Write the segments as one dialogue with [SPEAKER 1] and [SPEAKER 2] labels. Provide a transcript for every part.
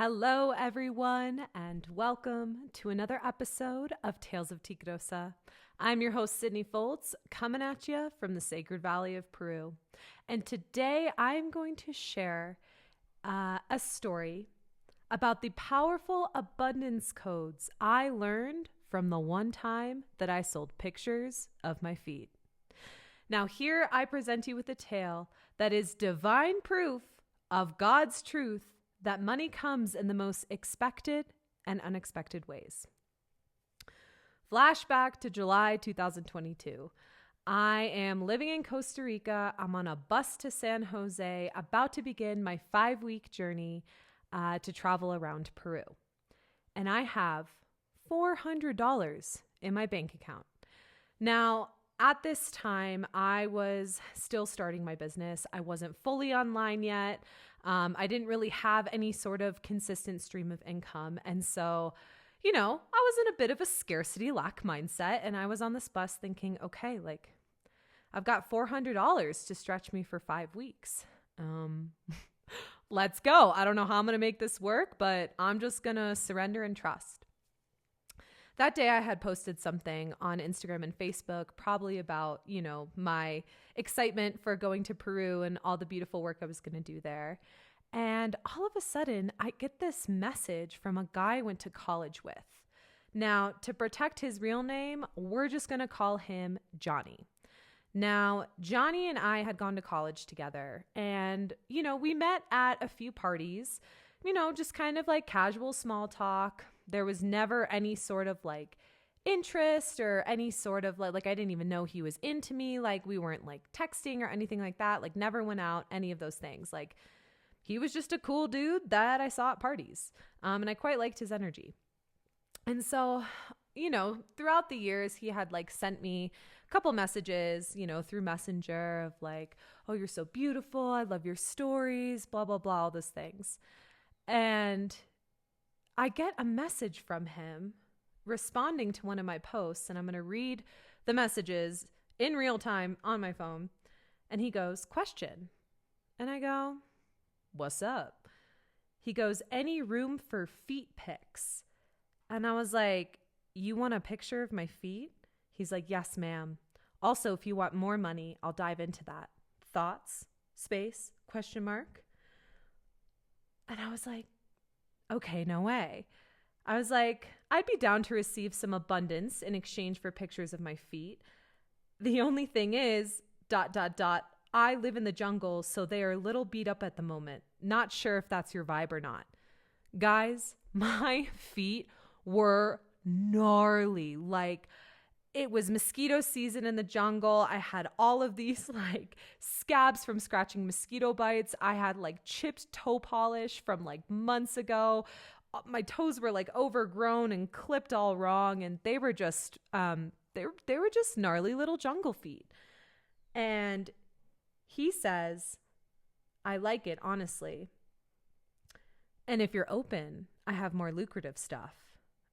[SPEAKER 1] Hello, everyone, and welcome to another episode of Tales of Tigrosa. I'm your host, Sydney Foltz, coming at you from the Sacred Valley of Peru. And today I'm going to share a story about the powerful abundance codes I learned from the one time that I sold pictures of my feet. Now, here I present you with a tale that is divine proof of God's truth that money comes in the most expected and unexpected ways. Flashback to July 2022. I am living in Costa Rica. I'm on a bus to San Jose, about to begin my 5-week journey to travel around Peru. And I have $400 in my bank account. Now, at this time, I was still starting my business. I wasn't fully online yet. I didn't really have any sort of consistent stream of income. And so, I was in a bit of a scarcity lack mindset. And I was on this bus thinking, okay, I've got $400 to stretch me for 5 weeks. Let's go. I don't know how I'm going to make this work, but I'm just going to surrender and trust. That day I had posted something on Instagram and Facebook, probably about, my excitement for going to Peru and all the beautiful work I was going to do there. And all of a sudden I get this message from a guy I went to college with. Now, to protect his real name, we're just going to call him Johnny. Now, Johnny and I had gone to college together and, we met at a few parties, just kind of like casual small talk. There was never any sort of interest or any sort of I didn't even know he was into me. We weren't texting or anything like that. Never went out, any of those things. He was just a cool dude that I saw at parties. And I quite liked his energy. And so, throughout the years, he had sent me a couple messages, through Messenger of oh, you're so beautiful. I love your stories, blah, blah, blah, all those things. And I get a message from him responding to one of my posts, and I'm going to read the messages in real time on my phone. And he goes, question. And I go, what's up? He goes, any room for feet pics? And I was like, you want a picture of my feet? He's like, yes, ma'am. Also, if you want more money, I'll dive into that. Thoughts? Space? Question mark? And I was like, okay, no way. I was like, I'd be down to receive some abundance in exchange for pictures of my feet. The only thing is, ... I live in the jungle, so they are a little beat up at the moment. Not sure if that's your vibe or not. Guys, my feet were gnarly. It was mosquito season in the jungle. I had all of these scabs from scratching mosquito bites. I had chipped toe polish from months ago. My toes were overgrown and clipped all wrong. And they were just, they were just gnarly little jungle feet. And he says, I like it, honestly. And if you're open, I have more lucrative stuff.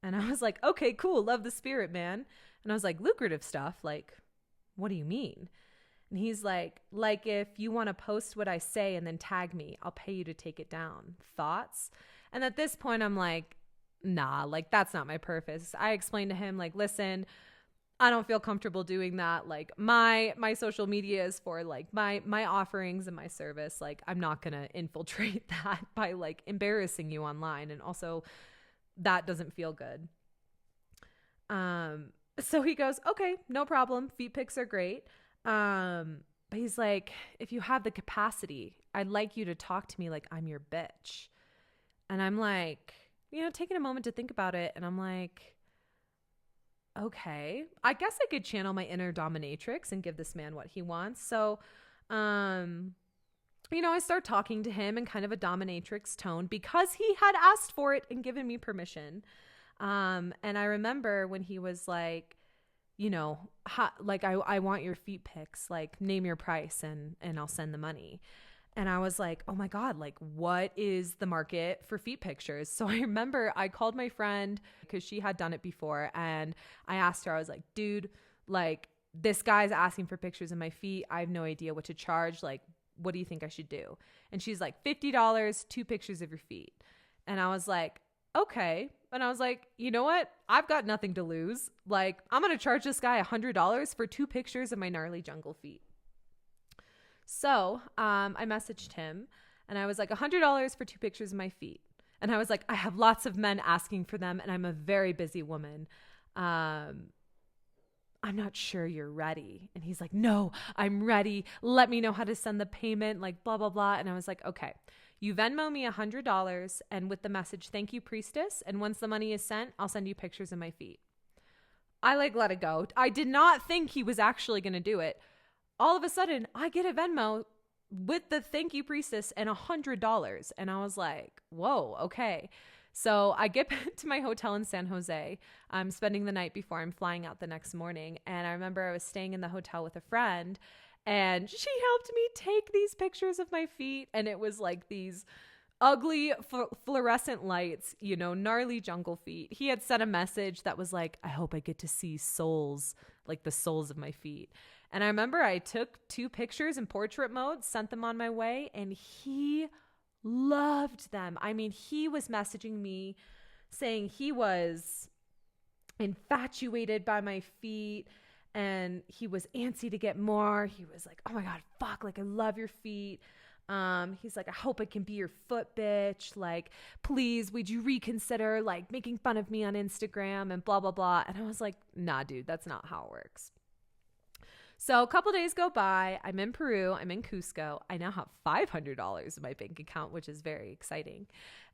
[SPEAKER 1] And I was like, okay, cool. Love the spirit, man. And I was like, lucrative stuff? What do you mean? And he's like if you want to post what I say and then tag me, I'll pay you to take it down. Thoughts? And at this point, I'm like, nah, that's not my purpose. I explained to him, listen, I don't feel comfortable doing that. My social media is for my offerings and my service. I'm not going to infiltrate that by embarrassing you online. And also that doesn't feel good. So he goes, okay, no problem. Feet pics are great. But he's like, if you have the capacity, I'd like you to talk to me like I'm your bitch. And I'm like, taking a moment to think about it. And I'm like, okay, I guess I could channel my inner dominatrix and give this man what he wants. So, I start talking to him in kind of a dominatrix tone because he had asked for it and given me permission. And I remember when he was like, I want your feet pics, name your price and I'll send the money. And I was like, oh my God, what is the market for feet pictures? So I remember I called my friend because she had done it before. And I asked her, I was like, dude, this guy's asking for pictures of my feet. I have no idea what to charge. What do you think I should do? And she's like, $50, 2 pictures of your feet. And I was like, okay. And I was like, you know what? I've got nothing to lose. Like, I'm going to charge this guy $100 for 2 pictures of my gnarly jungle feet. So I messaged him and I was like, $100 for 2 pictures of my feet. And I was like, I have lots of men asking for them and I'm a very busy woman. I'm not sure you're ready. And he's like, no, I'm ready. Let me know how to send the payment, like blah, blah, blah. And I was like, okay, you Venmo me $100 and with the message, thank you, priestess. And once the money is sent, I'll send you pictures of my feet. I like let it go. I did not think he was actually going to do it. All of a sudden, I get a Venmo with the thank you, priestess and $100. And I was like, whoa, okay. So I get back to my hotel in San Jose. I'm spending the night before I'm flying out the next morning. And I remember I was staying in the hotel with a friend and she helped me take these pictures of my feet. And it was like these ugly fluorescent lights, you know, gnarly jungle feet. He had sent a message that was like, I hope I get to see soles, like the soles of my feet. And I remember I took 2 pictures in portrait mode, sent them on my way, and he loved them. I mean, he was messaging me saying he was infatuated by my feet and he was antsy to get more. He was like, oh my God, fuck, like I love your feet. He's like, I hope I can be your foot bitch. Like, please, would you reconsider like making fun of me on Instagram and blah, blah, blah. And I was like, nah, dude, that's not how it works. So a couple days go by. I'm in Peru. I'm in Cusco. I now have $500 in my bank account, which is very exciting.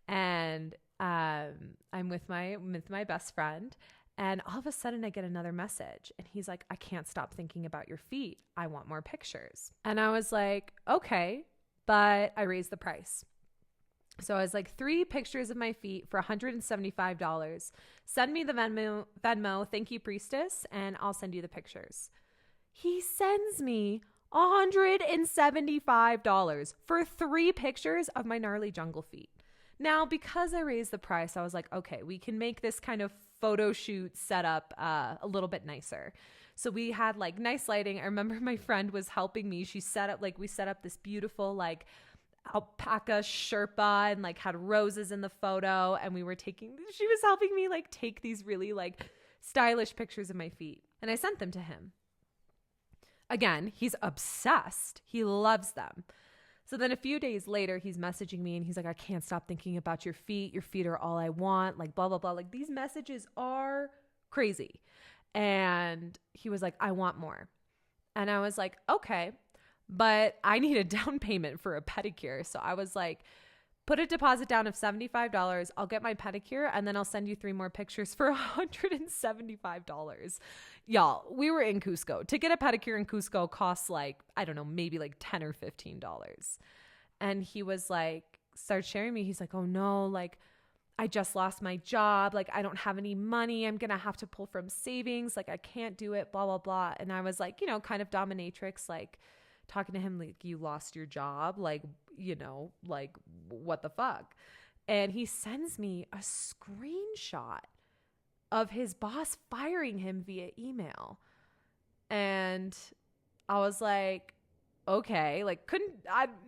[SPEAKER 1] And I'm with my best friend. And all of a sudden I get another message. And he's like, I can't stop thinking about your feet. I want more pictures. And I was like, okay, but I raised the price. So I was like, 3 pictures of my feet for $175. Send me the Venmo. Thank you, priestess. And I'll send you the pictures. He sends me $175 for 3 pictures of my gnarly jungle feet. Now, because I raised the price, I was like, okay, we can make this kind of photo shoot setup a little bit nicer. So we had like nice lighting. I remember my friend was helping me. We set up this beautiful like alpaca Sherpa and like had roses in the photo. And she was helping me like take these really like stylish pictures of my feet. And I sent them to him. Again, he's obsessed. He loves them. So then a few days later, he's messaging me and he's like, I can't stop thinking about your feet. Your feet are all I want. Like blah, blah, blah. Like these messages are crazy. And he was like, I want more. And I was like, okay, but I need a down payment for a pedicure. So I was like, put a deposit down of $75. I'll get my pedicure and then I'll send you 3 more pictures for $175. Y'all, we were in Cusco. To get a pedicure in Cusco costs like, I don't know, maybe like $10 or $15. And he was like, started sharing me. He's like, oh no, like I just lost my job. Like I don't have any money. I'm going to have to pull from savings. Like I can't do it, blah, blah, blah. And I was like, you know, kind of dominatrix, like talking to him like, you lost your job. Like, you know, like what the fuck? And he sends me a screenshot of his boss firing him via email. And I was like, okay, like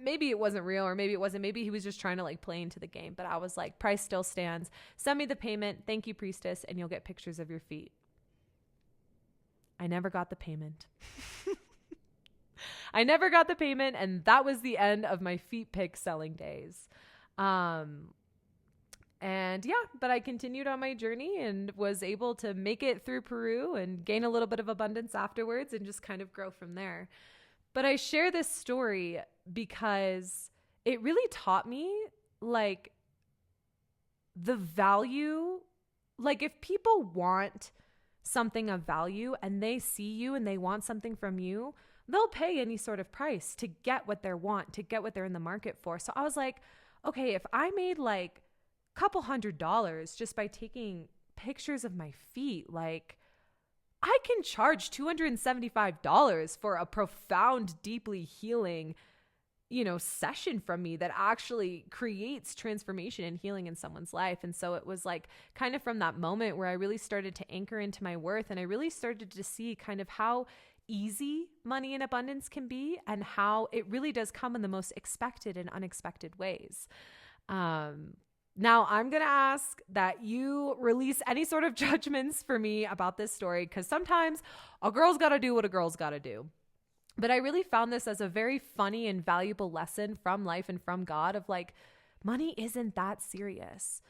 [SPEAKER 1] maybe it wasn't real or maybe it wasn't. Maybe he was just trying to like play into the game. But I was like, price still stands. Send me the payment. Thank you, priestess. And you'll get pictures of your feet. I never got the payment. I never got the payment, and that was the end of my feet pic selling days. And yeah, but I continued on my journey and was able to make it through Peru and gain a little bit of abundance afterwards and just kind of grow from there. But I share this story because it really taught me like the value, like if people want something of value and they see you and they want something from you, they'll pay any sort of price to get what they want, to get what they're in the market for. So I was like, okay, if I made like a couple $100s just by taking pictures of my feet, like I can charge $275 for a profound, deeply healing, you know, session from me that actually creates transformation and healing in someone's life. And so it was like kind of from that moment where I really started to anchor into my worth, and I really started to see kind of how easy money and abundance can be and how it really does come in the most expected and unexpected ways. Now, I'm going to ask that you release any sort of judgments for me about this story, because sometimes a girl's got to do what a girl's got to do. But I really found this as a very funny and valuable lesson from life and from God of like, money isn't that serious.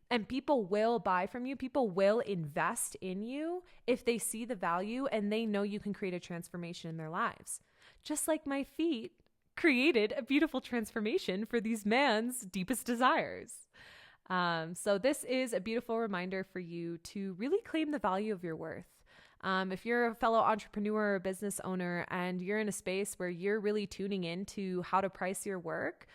[SPEAKER 1] And people will buy from you. People will invest in you if they see the value and they know you can create a transformation in their lives. Just like my feet created a beautiful transformation for these man's deepest desires. So this is a beautiful reminder for you to really claim the value of your worth. If you're a fellow entrepreneur or business owner and you're in a space where you're really tuning into how to price your work,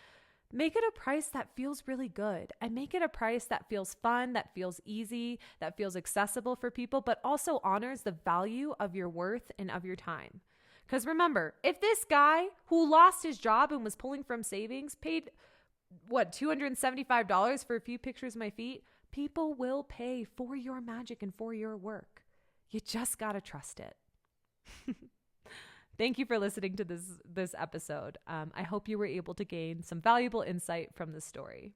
[SPEAKER 1] make it a price that feels really good, and make it a price that feels fun, that feels easy, that feels accessible for people, but also honors the value of your worth and of your time. Because remember, if this guy who lost his job and was pulling from savings paid $275 for a few pictures of my feet, people will pay for your magic and for your work. You just got to trust it. Thank you for listening to this episode. I hope you were able to gain some valuable insight from this story.